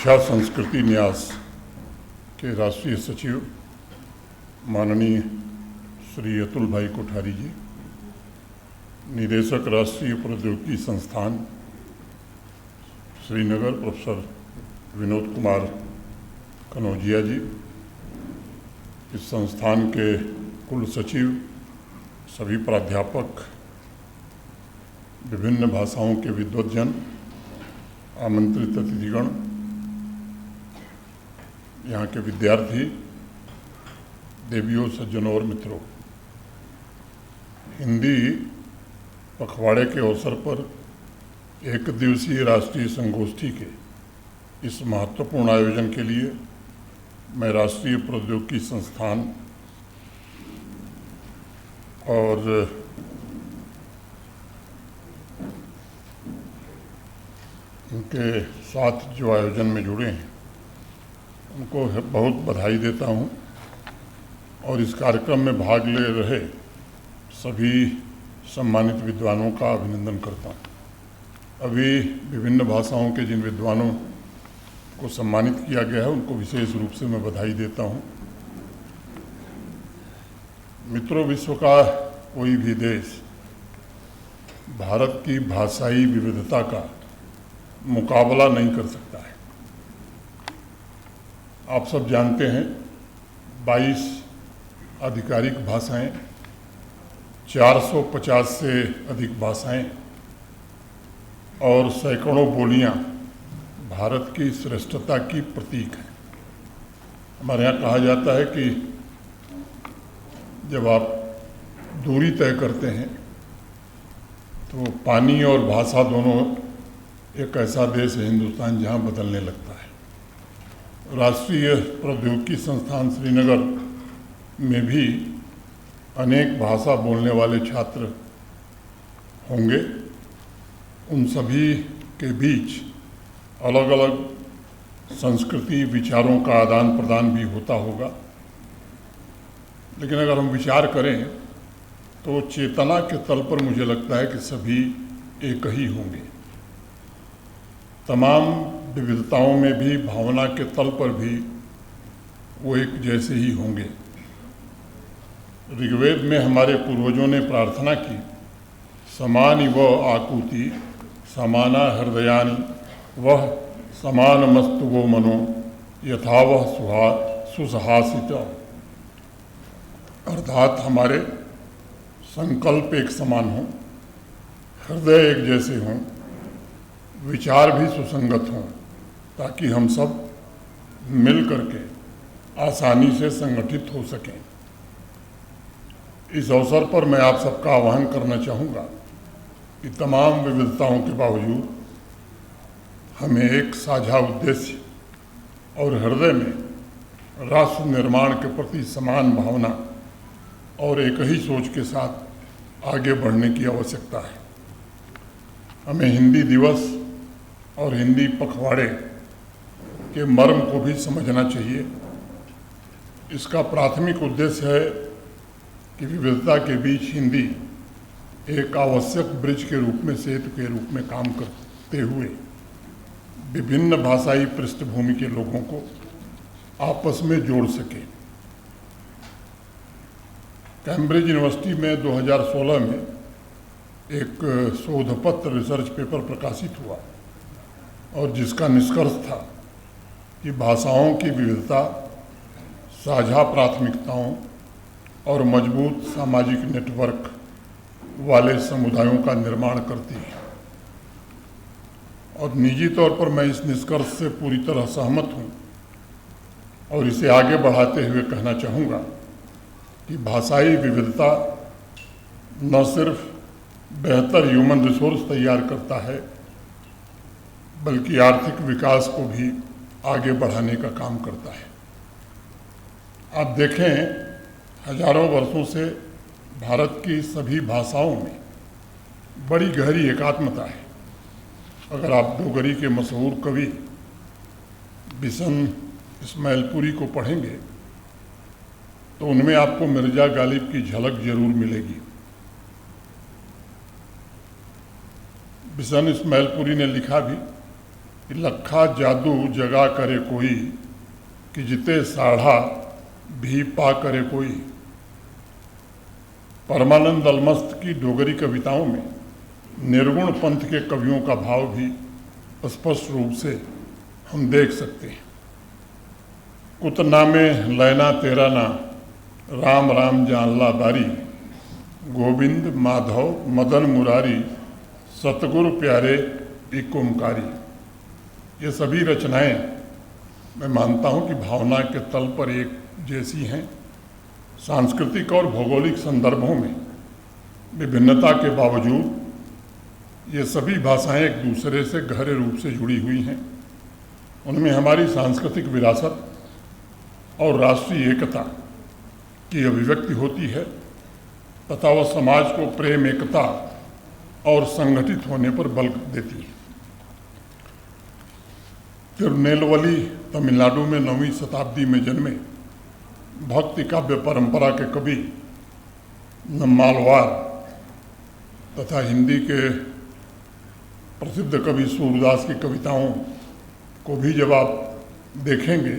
शिक्षा संस्कृति न्यास के राष्ट्रीय सचिव माननीय श्री अतुल भाई कोठारी जी, निदेशक राष्ट्रीय प्रौद्योगिकी संस्थान श्रीनगर प्रोफेसर विनोद कुमार कनौजिया जी, इस संस्थान के कुल सचिव, सभी प्राध्यापक, विभिन्न भाषाओं के विद्वज्जन, आमंत्रित अतिथिगण, यहाँ के विद्यार्थी, देवियों, सज्जनों और मित्रों, हिंदी पखवाड़े के अवसर पर एक दिवसीय राष्ट्रीय संगोष्ठी के इस महत्वपूर्ण आयोजन के लिए मैं राष्ट्रीय प्रौद्योगिकी संस्थान और उनके साथ जो आयोजन में जुड़े हैं उनको बहुत बधाई देता हूं और इस कार्यक्रम में भाग ले रहे सभी सम्मानित विद्वानों का अभिनंदन करता हूं। अभी विभिन्न भाषाओं के जिन विद्वानों को सम्मानित किया गया है उनको विशेष रूप से मैं बधाई देता हूं। मित्रों, विश्व का कोई भी देश भारत की भाषाई विविधता का मुकाबला नहीं कर सकता है। आप सब जानते हैं 22 आधिकारिक भाषाएं, 450 से अधिक भाषाएं और सैकड़ों बोलियां भारत की श्रेष्ठता की प्रतीक हैं। हमारे यहाँ कहा जाता है कि जब आप दूरी तय करते हैं तो पानी और भाषा दोनों एक ऐसा देश है हिंदुस्तान जहाँ बदलने लगता है। राष्ट्रीय प्रौद्योगिकी संस्थान श्रीनगर में भी अनेक भाषा बोलने वाले छात्र होंगे। उन सभी के बीच अलग अलग संस्कृति, विचारों का आदान प्रदान भी होता होगा, लेकिन अगर हम विचार करें तो चेतना के तल पर मुझे लगता है कि सभी एक ही होंगे। तमाम विविधताओं में भी भावना के तल पर भी वो एक जैसे ही होंगे। ऋग्वेद में हमारे पूर्वजों ने प्रार्थना की, समानि व आकुति समाना हृदयानि वह समानमस्तु वो मनो यथा वह सुसहासित, अर्थात हमारे संकल्प एक समान हों, हृदय एक जैसे हों, विचार भी सुसंगत हों, ताकि हम सब मिल करके आसानी से संगठित हो सकें। इस अवसर पर मैं आप सबका आह्वान करना चाहूँगा कि तमाम विविधताओं के बावजूद हमें एक साझा उद्देश्य और हृदय में राष्ट्र निर्माण के प्रति समान भावना और एक ही सोच के साथ आगे बढ़ने की आवश्यकता है। हमें हिंदी दिवस और हिंदी पखवाड़े के मर्म को भी समझना चाहिए। इसका प्राथमिक उद्देश्य है कि विविधता के बीच हिंदी एक आवश्यक ब्रिज के रूप में, सेतु के रूप में काम करते हुए विभिन्न भाषाई पृष्ठभूमि के लोगों को आपस में जोड़ सके। कैम्ब्रिज यूनिवर्सिटी में 2016 में एक शोधपत्र, रिसर्च पेपर प्रकाशित हुआ और जिसका निष्कर्ष था कि भाषाओं की विविधता साझा प्राथमिकताओं और मजबूत सामाजिक नेटवर्क वाले समुदायों का निर्माण करती है। और निजी तौर पर मैं इस निष्कर्ष से पूरी तरह सहमत हूँ और इसे आगे बढ़ाते हुए कहना चाहूँगा कि भाषाई विविधता न सिर्फ बेहतर ह्यूमन रिसोर्स तैयार करता है बल्कि आर्थिक विकास को भी आगे बढ़ाने का काम करता है। आप देखें, हजारों वर्षों से भारत की सभी भाषाओं में बड़ी गहरी एकात्मता है। अगर आप डोगरी के मशहूर कवि बिशन इस्माइलपुरी को पढ़ेंगे तो उनमें आपको मिर्जा गालिब की झलक जरूर मिलेगी। बिशन इस्माइलपुरी ने लिखा भी कि लखा जादू जगा करे कोई, कि जिते साढ़ा भी पा करे कोई। परमानंद अलमस्त की डोगरी कविताओं में निर्गुण पंथ के कवियों का भाव भी स्पष्ट रूप से हम देख सकते हैं। कुत नामे लैना तेरा ना, राम राम जानला बारी, गोविंद माधव मदन मुरारी, सतगुरु प्यारे एक ओंकारी। ये सभी रचनाएं मैं मानता हूं कि भावना के तल पर एक जैसी हैं। सांस्कृतिक और भौगोलिक संदर्भों में विभिन्नता के बावजूद ये सभी भाषाएं एक दूसरे से गहरे रूप से जुड़ी हुई हैं। उनमें हमारी सांस्कृतिक विरासत और राष्ट्रीय एकता की अभिव्यक्ति होती है तथा वह समाज को प्रेम, एकता और संगठित होने पर बल देती है। तिरुनेलवली तमिलनाडु में 9वीं शताब्दी में जन्मे भक्ति काव्य परंपरा के कवि नम्मालवार तथा हिंदी के प्रसिद्ध कवि सूरदास की कविताओं को भी जब आप देखेंगे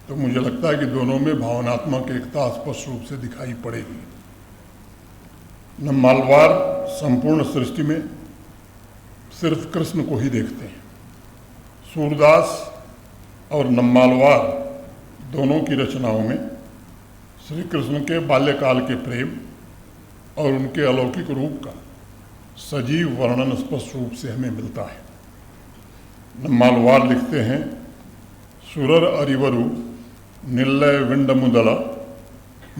तो मुझे लगता है कि दोनों में भावनात्मक एकता स्पष्ट रूप से दिखाई पड़ेगी। नम्मालवार संपूर्ण सृष्टि में सिर्फ कृष्ण को ही देखते हैं। सूरदास और नम्मालवार दोनों की रचनाओं में श्री कृष्ण के बाल्यकाल के प्रेम और उनके अलौकिक रूप का सजीव वर्णन स्पष्ट रूप से हमें मिलता है। नम्मालवार लिखते हैं, सुरर अरिवरु निल्लय विंड मुदल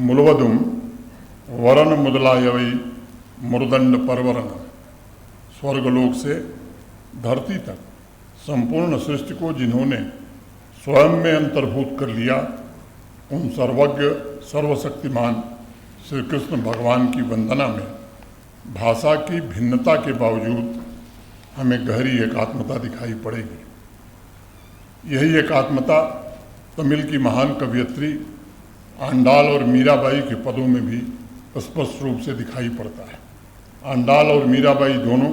मुलवदुम वरन मुदलायवई मुरदंड परवरन। स्वर्गलोक से धरती तक संपूर्ण सृष्टि को जिन्होंने स्वयं में अंतर्भूत कर लिया, उन सर्वज्ञ सर्वशक्तिमान श्री कृष्ण भगवान की वंदना में भाषा की भिन्नता के बावजूद हमें गहरी एकात्मता दिखाई पड़ेगी। यही एकात्मता तमिल की महान कवयित्री आंडाल और मीराबाई के पदों में भी स्पष्ट रूप से दिखाई पड़ता है। आंडाल और मीराबाई दोनों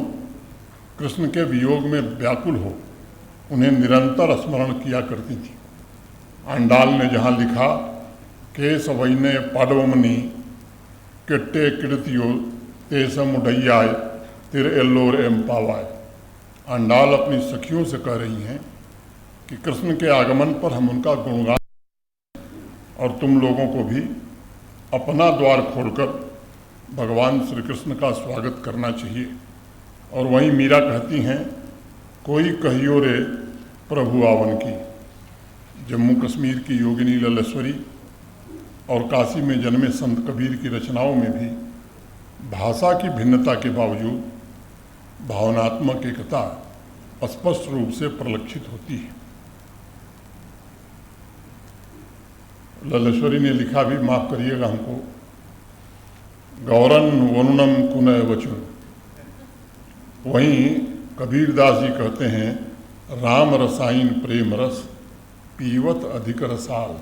कृष्ण के वियोग में व्याकुल हो उन्हें निरंतर स्मरण किया करती थी। आंडाल ने जहाँ लिखा, केस वैने पाडवमनी किट्टे किड़तियो तेसम उडैयाय तिर एल्लोर एम पावाय। आंडाल अपनी सखियों से कह रही हैं कि कृष्ण के आगमन पर हम उनका गुणगान और तुम लोगों को भी अपना द्वार खोलकर भगवान श्री कृष्ण का स्वागत करना चाहिए। और वहीं मीरा कहती हैं, कोई कहियो रे प्रभु आवन की। जम्मू कश्मीर की योगिनी ललेश्वरी और काशी में जन्मे संत कबीर की रचनाओं में भी भाषा की भिन्नता के बावजूद भावनात्मक एकता स्पष्ट रूप से परिलक्षित होती है। ललेश्वरी ने लिखा भी, माफ करिएगा हमको, गौरन वनुनम कुनय वचन। वहीं कबीरदास जी कहते हैं, राम रसायन प्रेम रस पीवत अधिक रसाल।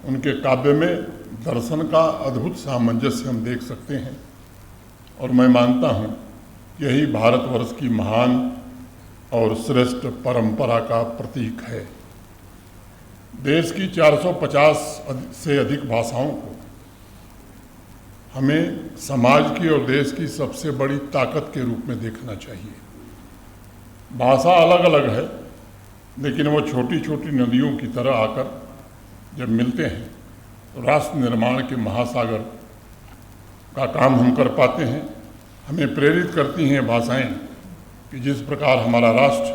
उनके काव्य में दर्शन का अद्भुत सामंजस्य हम देख सकते हैं और मैं मानता हूँ यही भारतवर्ष की महान और श्रेष्ठ परंपरा का प्रतीक है। देश की 450 से अधिक भाषाओं को हमें समाज की और देश की सबसे बड़ी ताकत के रूप में देखना चाहिए। भाषा अलग अलग है, लेकिन वो छोटी छोटी नदियों की तरह आकर जब मिलते हैं तो राष्ट्र निर्माण के महासागर का काम हम कर पाते हैं। हमें प्रेरित करती हैं भाषाएं कि जिस प्रकार हमारा राष्ट्र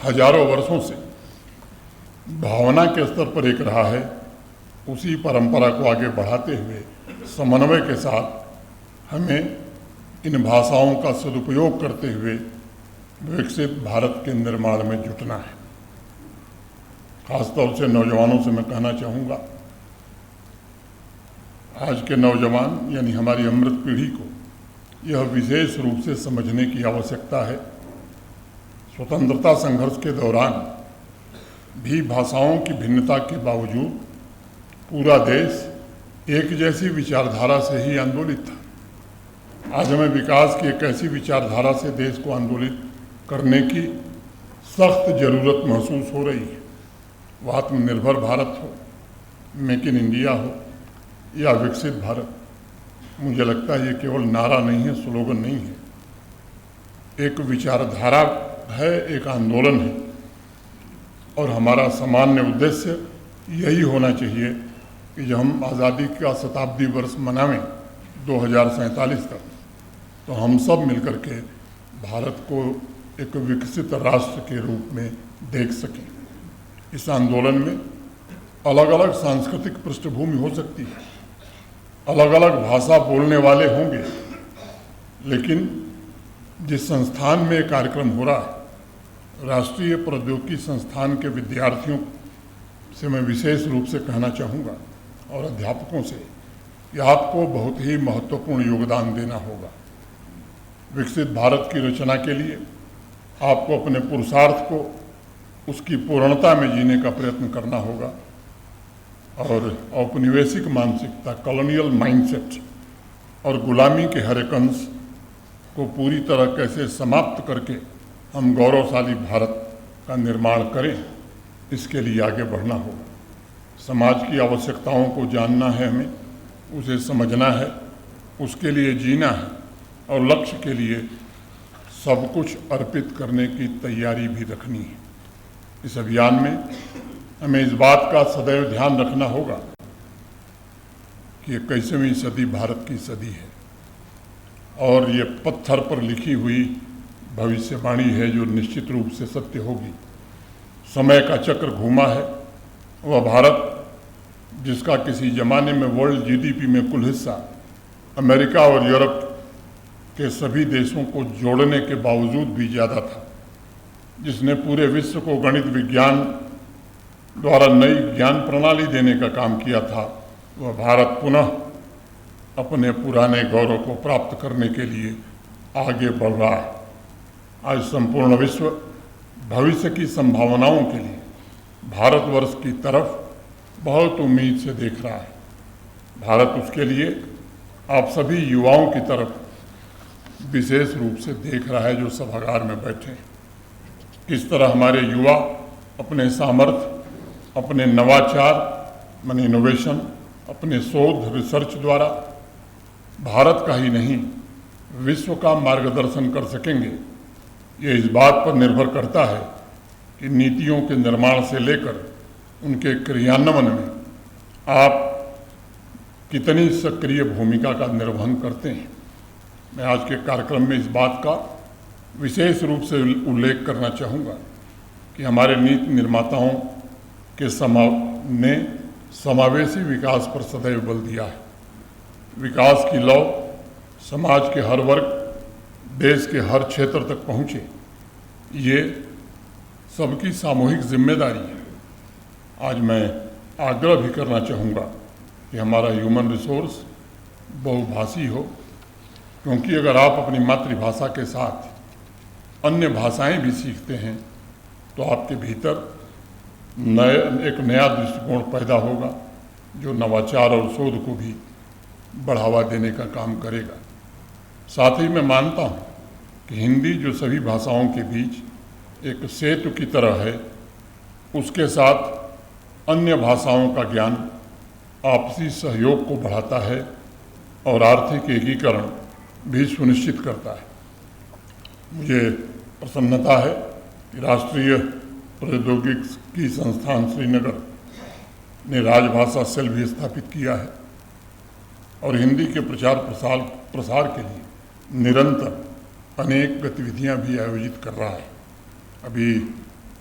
हजारों वर्षों से भावना के स्तर पर एक रहा है, उसी परंपरा को आगे बढ़ाते हुए समन्वय के साथ हमें इन भाषाओं का सदुपयोग करते हुए विकसित भारत के निर्माण में जुटना है। खासतौर से नौजवानों से मैं कहना चाहूँगा, आज के नौजवान यानी हमारी अमृत पीढ़ी को यह विशेष रूप से समझने की आवश्यकता है। स्वतंत्रता संघर्ष के दौरान भी भाषाओं की भिन्नता के बावजूद पूरा देश एक जैसी विचारधारा से ही आंदोलित था। आज हमें विकास की एक ऐसी विचारधारा से देश को आंदोलित करने की सख्त ज़रूरत महसूस हो रही है। वो आत्मनिर्भर भारत हो, मेक इन इंडिया हो या विकसित भारत, मुझे लगता है ये केवल नारा नहीं है, स्लोगन नहीं है, एक विचारधारा है, एक आंदोलन है। और हमारा सामान्य उद्देश्य यही होना चाहिए कि जब हम आज़ादी का शताब्दी वर्ष मनावें 2047 तक, तो हम सब मिलकर के भारत को एक विकसित राष्ट्र के रूप में देख सकें। इस आंदोलन में अलग अलग सांस्कृतिक पृष्ठभूमि हो सकती है, अलग अलग भाषा बोलने वाले होंगे, लेकिन जिस संस्थान में ये कार्यक्रम हो रहा है, राष्ट्रीय प्रौद्योगिकी संस्थान के विद्यार्थियों से मैं विशेष रूप से कहना चाहूँगा और अध्यापकों से कि आपको बहुत ही महत्वपूर्ण योगदान देना होगा। विकसित भारत की रचना के लिए आपको अपने पुरुषार्थ को उसकी पूर्णता में जीने का प्रयत्न करना होगा और औपनिवेशिक मानसिकता, कॉलोनियल माइंडसेट और गुलामी के हर एक अंश को पूरी तरह कैसे समाप्त करके हम गौरवशाली भारत का निर्माण करें, इसके लिए आगे बढ़ना होगा। समाज की आवश्यकताओं को जानना है, हमें उसे समझना है, उसके लिए जीना है और लक्ष्य के लिए सब कुछ अर्पित करने की तैयारी भी रखनी है। इस अभियान में हमें इस बात का सदैव ध्यान रखना होगा कि 21वीं सदी भारत की सदी है और ये पत्थर पर लिखी हुई भविष्यवाणी है जो निश्चित रूप से सत्य होगी। समय का चक्र घूमा है। वह भारत जिसका किसी ज़माने में वर्ल्ड जीडीपी में कुल हिस्सा अमेरिका और यूरोप के सभी देशों को जोड़ने के बावजूद भी ज़्यादा था, जिसने पूरे विश्व को गणित विज्ञान द्वारा नई ज्ञान प्रणाली देने का काम किया था, वह भारत पुनः अपने पुराने गौरव को प्राप्त करने के लिए आगे बढ़ रहा है। आज संपूर्ण विश्व भविष्य की संभावनाओं के लिए भारतवर्ष की तरफ बहुत उम्मीद से देख रहा है। भारत उसके लिए आप सभी युवाओं की तरफ विशेष रूप से देख रहा है जो सभागार में बैठे हैं। किस तरह हमारे युवा अपने सामर्थ्य, अपने नवाचार माने इनोवेशन, अपने शोध रिसर्च द्वारा भारत का ही नहीं विश्व का मार्गदर्शन कर सकेंगे, ये इस बात पर निर्भर करता है कि नीतियों के निर्माण से लेकर उनके क्रियान्वयन में आप कितनी सक्रिय भूमिका का निर्वहन करते हैं। मैं आज के कार्यक्रम में इस बात का विशेष रूप से उल्लेख करना चाहूँगा कि हमारे नीति निर्माताओं के ने समावेशी विकास पर सदैव बल दिया है। विकास की लौ समाज के हर वर्ग, देश के हर क्षेत्र तक पहुँचे, ये सबकी सामूहिक जिम्मेदारी है। आज मैं आग्रह भी करना चाहूँगा कि हमारा ह्यूमन रिसोर्स बहुभाषी हो, क्योंकि अगर आप अपनी मातृभाषा के साथ अन्य भाषाएं भी सीखते हैं तो आपके भीतर एक नया दृष्टिकोण पैदा होगा जो नवाचार और शोध को भी बढ़ावा देने का काम करेगा। साथ ही मैं मानता हूँ कि हिंदी जो सभी भाषाओं के बीच एक सेतु की तरह है, उसके साथ अन्य भाषाओं का ज्ञान आपसी सहयोग को बढ़ाता है और आर्थिक एकीकरण भी सुनिश्चित करता है। मुझे प्रसन्नता है कि राष्ट्रीय प्रौद्योगिकी संस्थान श्रीनगर ने राजभाषा सेल भी स्थापित किया है और हिंदी के प्रसार के लिए निरंतर अनेक गतिविधियां भी आयोजित कर रहा है। अभी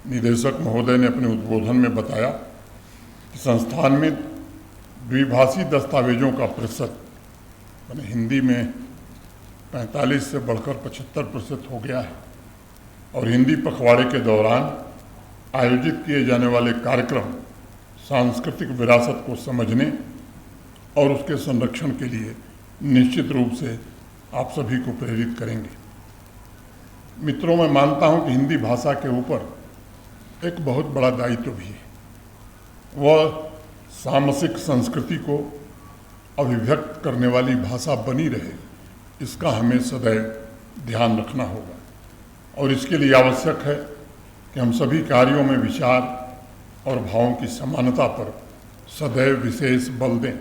निदेशक महोदय ने अपने उद्बोधन में बताया कि संस्थान में द्विभाषी दस्तावेजों का प्रतिशत मैंने हिंदी में 45 से बढ़कर 75% हो गया है और हिंदी पखवाड़े के दौरान आयोजित किए जाने वाले कार्यक्रम सांस्कृतिक विरासत को समझने और उसके संरक्षण के लिए निश्चित रूप से आप सभी को प्रेरित करेंगे। मित्रों, मैं मानता हूं कि हिंदी भाषा के ऊपर एक बहुत बड़ा दायित्व भी है। वह सामसिक संस्कृति को अभिव्यक्त करने वाली भाषा बनी रहे, इसका हमें सदैव ध्यान रखना होगा और इसके लिए आवश्यक है कि हम सभी कार्यों में विचार और भावों की समानता पर सदैव विशेष बल दें।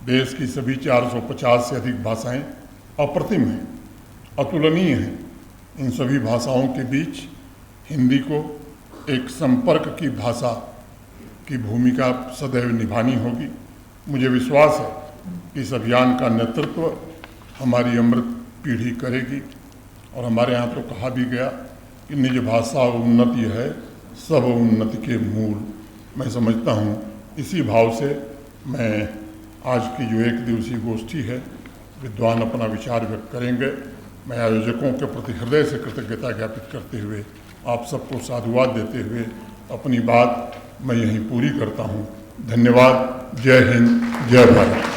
देश की सभी 450 से अधिक भाषाएं अप्रतिम हैं, अतुलनीय हैं। इन सभी भाषाओं के बीच हिंदी को एक संपर्क की भाषा की भूमिका सदैव निभानी होगी। मुझे विश्वास है कि इस अभियान का नेतृत्व हमारी अमृत पीढ़ी करेगी। और हमारे यहाँ तो कहा भी गया कि निज भाषा उन्नति है, सब उन्नति के मूल। मैं समझता हूँ इसी भाव से मैं आज की जो एक दिवसीय गोष्ठी है, विद्वान अपना विचार व्यक्त करेंगे। मैं आयोजकों के प्रति हृदय से कृतज्ञता ज्ञापित करते हुए आप सबको साधुवाद देते हुए अपनी बात मैं यहीं पूरी करता हूँ। धन्यवाद। जय हिंद, जय भारत।